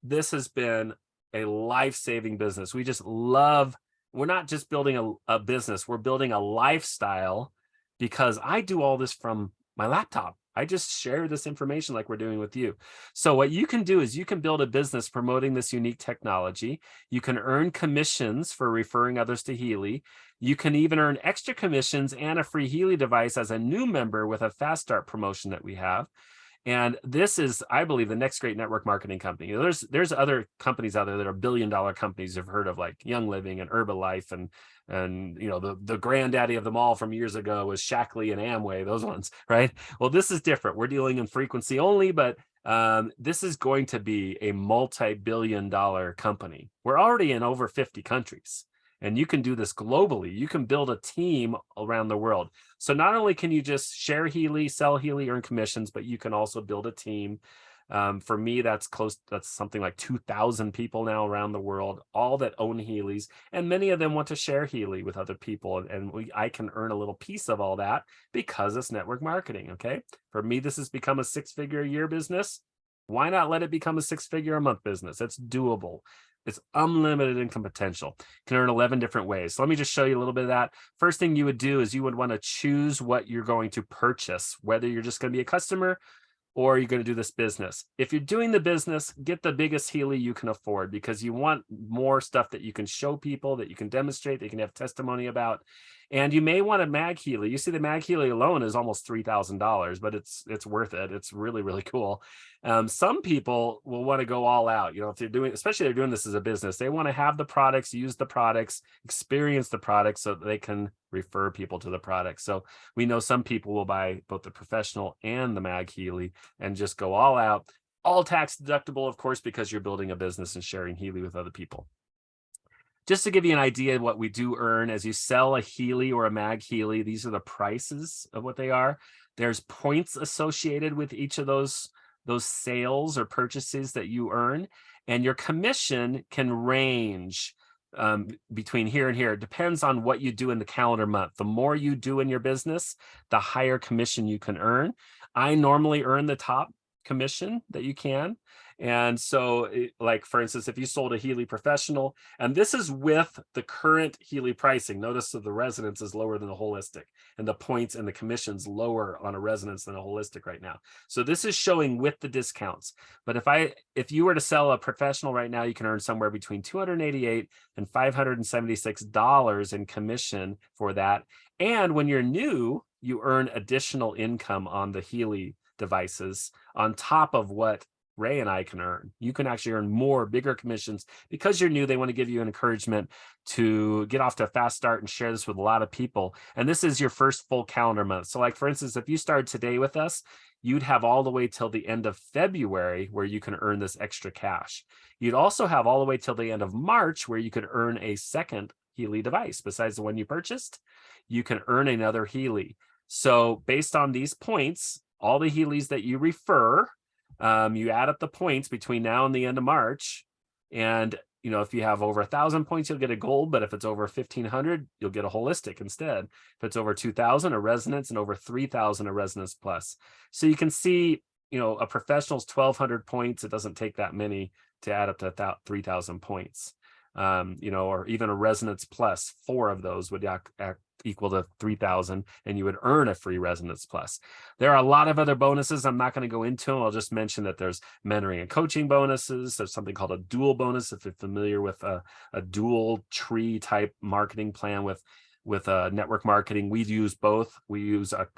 this has been a life-saving business. We just love, we're not just building a business, we're building a lifestyle, because I do all this from my laptop. I just share this information like we're doing with you. So what you can do is you can build a business promoting this unique technology. You can earn commissions for referring others to Healy. You can even earn extra commissions and a free Healy device as a new member with a fast start promotion that we have. And this is, I believe, the next great network marketing company. There's other companies out there that are billion-dollar companies you've heard of, like Young Living and Herbalife, and the granddaddy of them all from years ago was Shackley and Amway, those ones, right? Well, this is different. We're dealing in frequency only, but this is going to be a multi-billion-dollar company. We're already in over 50 countries. And you can do this globally. You can build a team around the world. So not only can you just share Healy, sell Healy, earn commissions, but you can also build a team. For me, that's something like 2,000 people now around the world, all that own Healys, and many of them want to share Healy with other people. And I can earn a little piece of all that because it's network marketing. Okay. For me, this has become a 6-figure a year business. Why not let it become a 6-figure a month business? It's doable. It's unlimited income potential. You can earn 11 different ways. So let me just show you a little bit of that. First thing you would do is you would want to choose what you're going to purchase, whether you're just going to be a customer or you're going to do this business. If you're doing the business, get the biggest Healy you can afford, because you want more stuff that you can show people, that you can demonstrate, that you can have testimony about. And you may want a MagHealy. You see, the MagHealy alone is almost $3,000, but it's worth it. It's really, really cool. Some people will want to go all out. If they're doing, especially they're doing this as a business, they want to have the products, use the products, experience the products so that they can refer people to the product. So we know some people will buy both the professional and the MagHealy and just go all out, all tax deductible, of course, because you're building a business and sharing Healy with other people. Just to give you an idea of what we do earn as you sell a Healy or a MagHealy, these are the prices of what they are. There's points associated with each of those sales or purchases that you earn, and your commission can range between here and here. It depends on what you do in the calendar month. The more you do in your business, the higher commission you can earn. I normally earn the top commission that you can. And so like, for instance, if you sold a Healy Professional, and this is with the current Healy pricing, notice that the resonance is lower than the holistic, and the points and the commissions lower on a resonance than a holistic right now. So this is showing with the discounts. But if you were to sell a Professional right now, you can earn somewhere between $288 and $576 in commission for that. And when you're new, you earn additional income on the Healy devices on top of what Ray and I can earn. You can actually earn more, bigger commissions because you're new. They want to give you an encouragement to get off to a fast start and share this with a lot of people. And this is your first full calendar month. So like, for instance, if you started today with us, you'd have all the way till the end of February where you can earn this extra cash. You'd also have all the way till the end of March where you could earn a second Healy device. Besides the one you purchased, you can earn another Healy. So based on these points, all the Healys that you refer, you add up the points between now and the end of March, and if you have over 1,000 points, you'll get a gold, but if it's over 1,500, you'll get a holistic instead. If it's over 2,000, a resonance, and over 3,000, a resonance plus. So you can see, a professional's 1,200 points. It doesn't take that many to add up to 3,000 points. Or even a resonance plus, 4 of those would equal to 3,000, and you would earn a free resonance plus. There are a lot of other bonuses. I'm not going to go into them. I'll just mention that there's mentoring and coaching bonuses. There's something called a dual bonus, if you're familiar with a dual tree type marketing plan with network marketing. We use both. We use a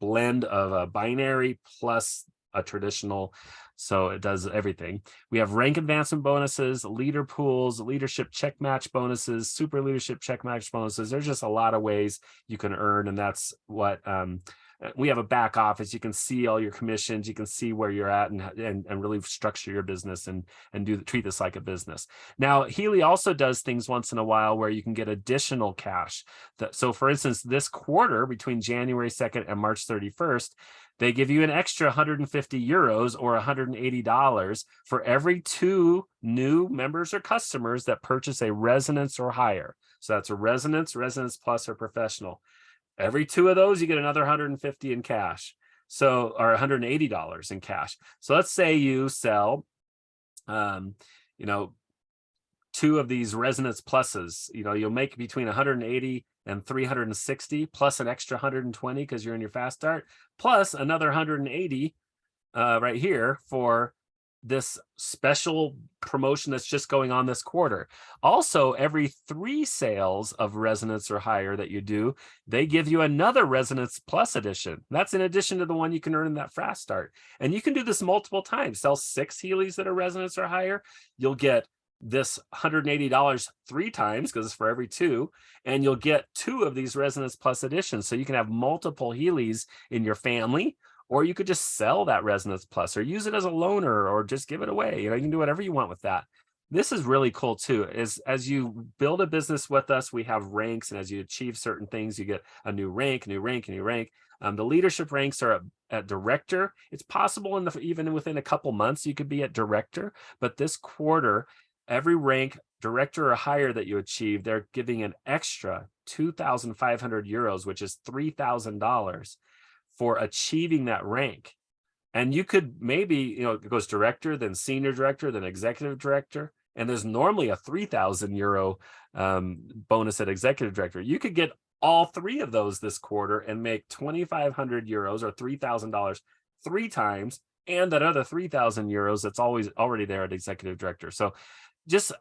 blend of a binary plus a traditional, so it does everything. We have rank advancement bonuses, leader pools, leadership check match bonuses, super leadership check match bonuses. There's just a lot of ways you can earn, and that's what we have a back office. You can see all your commissions, you can see where you're at, and really structure your business and treat this like a business. Now, Healy also does things once in a while where you can get additional cash. So for instance, this quarter between January 2nd and March 31st, they give you an extra 150 euros or $180 for every 2 new members or customers that purchase a resonance or higher. So that's a resonance plus, or professional. Every 2 of those, you get another 150 in cash. So, or $180 in cash. So let's say you sell, 2 of these resonance pluses. You'll make between 180 and 360 plus an extra 120 because you're in your fast start, plus another 180 right here for this special promotion that's just going on this quarter. Also, every 3 sales of resonance or higher that you do, they give you another resonance plus edition. That's in addition to the one you can earn in that fast start. And you can do this multiple times. Sell 6 Healys that are resonance or higher, you'll get this $180 3 times because it's for every 2, and you'll get 2 of these resonance plus editions. So you can have multiple Healys in your family, or you could just sell that resonance plus, or use it as a loaner, or just give it away. You can do whatever you want with that. This is really cool too, is as you build a business with us, we have ranks, and as you achieve certain things, you get a new rank, new rank, new rank. The leadership ranks are at director. It's possible even within a couple months you could be at director, but this quarter, every rank, director or higher that you achieve, they're giving an extra 2,500 euros, which is $3,000 for achieving that rank. And you could maybe, it goes director, then senior director, then executive director. And there's normally a 3,000 euro bonus at executive director. You could get all 3 of those this quarter and make 2,500 euros or $3,000 3 times, and that other 3,000 euros that's already there at executive director. So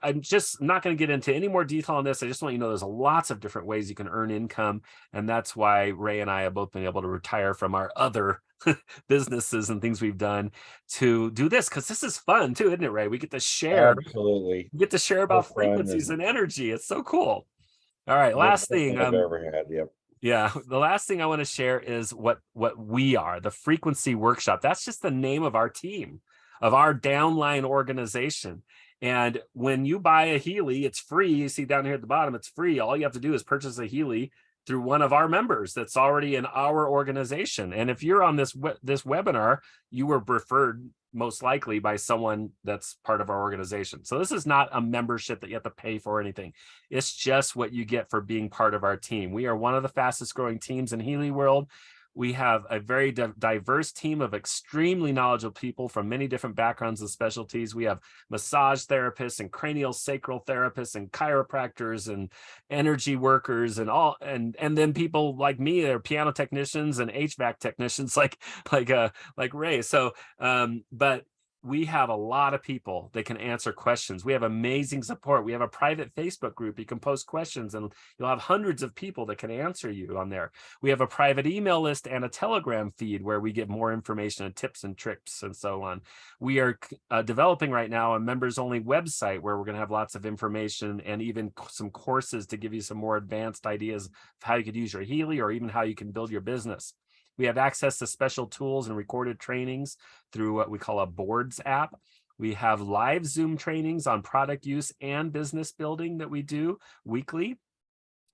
I'm just not going to get into any more detail on this. I just want you to know there's lots of different ways you can earn income. And that's why Ray and I have both been able to retire from our other businesses and things we've done to do this, because this is fun too, isn't it, Ray? We get to share. Absolutely. We get to share about frequencies and energy. It's so cool. All right, last thing I've ever had. Yep. Yeah, the last thing I want to share is what we are, the Frequency Workshop. That's just the name of our team, of our downline organization. And when you buy a Healy, it's free. You see down here at the bottom, it's free. All you have to do is purchase a Healy through one of our members that's already in our organization. And if you're on this webinar, you were referred most likely by someone that's part of our organization. So this is not a membership that you have to pay for or anything. It's just what you get for being part of our team. We are one of the fastest growing teams in Healy world. We have a very diverse team of extremely knowledgeable people from many different backgrounds and specialties. We have massage therapists and cranial sacral therapists and chiropractors and energy workers and all, and then people like me, they're piano technicians and HVAC technicians like Ray. So, but we have a lot of people that can answer questions. We have amazing support. We have a private Facebook group. You can post questions and you'll have hundreds of people that can answer you on there. We have a private email list and a Telegram feed where we get more information and tips and tricks and so on. We are developing right now a members only website where we're going to have lots of information and even some courses to give you some more advanced ideas of how you could use your Healy or even how you can build your business. We have access to special tools and recorded trainings through what we call a boards app. We have live Zoom trainings on product use and business building that we do weekly.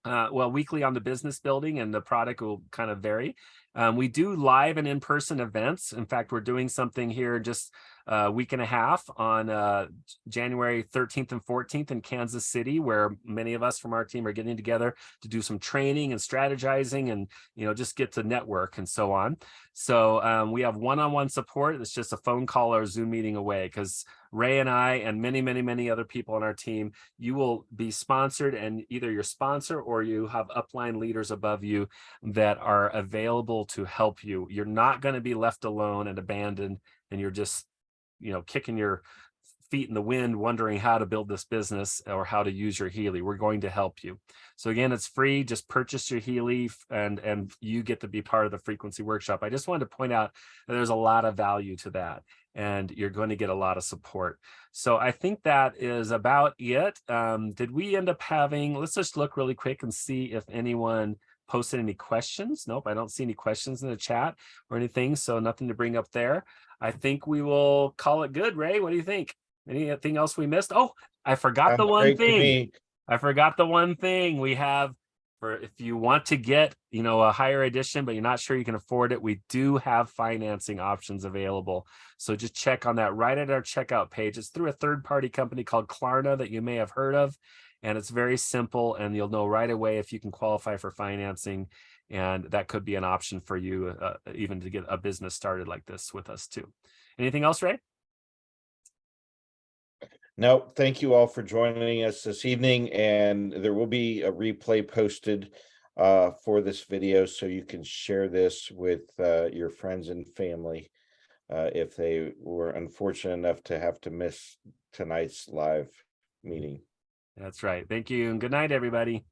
Weekly on the business building, and the product will kind of vary. We do live and in-person events. In fact, we're doing something here just a week and a half on January 13th and 14th in Kansas City, where many of us from our team are getting together to do some training and strategizing and, just get to network and so on. So we have one-on-one support. It's just a phone call or Zoom meeting away, because Ray and I and many, many, many other people on our team, you will be sponsored, and either your sponsor or you have upline leaders above you that are available to help you. You're not going to be left alone and abandoned, and you're just, kicking your feet in the wind, wondering how to build this business or how to use your Healy. We're going to help you. So again, it's free. Just purchase your Healy and you get to be part of the frequency workshop. I just wanted to point out that there's a lot of value to that, and you're going to get a lot of support. So I think that is about it. Did we end up having, let's just look really quick and see if anyone posted any questions. Nope, I don't see any questions in the chat or anything, so nothing to bring up there. I think we will call it good. Ray, what do you think? Anything else we missed? Oh, I forgot the one Great to thing. me. I forgot the one thing we have for if you want to get, a higher edition, but you're not sure you can afford it. We do have financing options available. So just check on that right at our checkout page. It's through a third-party company called Klarna that you may have heard of. And it's very simple, and you'll know right away if you can qualify for financing. And that could be an option for you, even to get a business started like this with us too. Anything else, Ray? No, thank you all for joining us this evening, and there will be a replay posted for this video, so you can share this with your friends and family if they were unfortunate enough to have to miss tonight's live meeting. That's right. Thank you, and good night, everybody.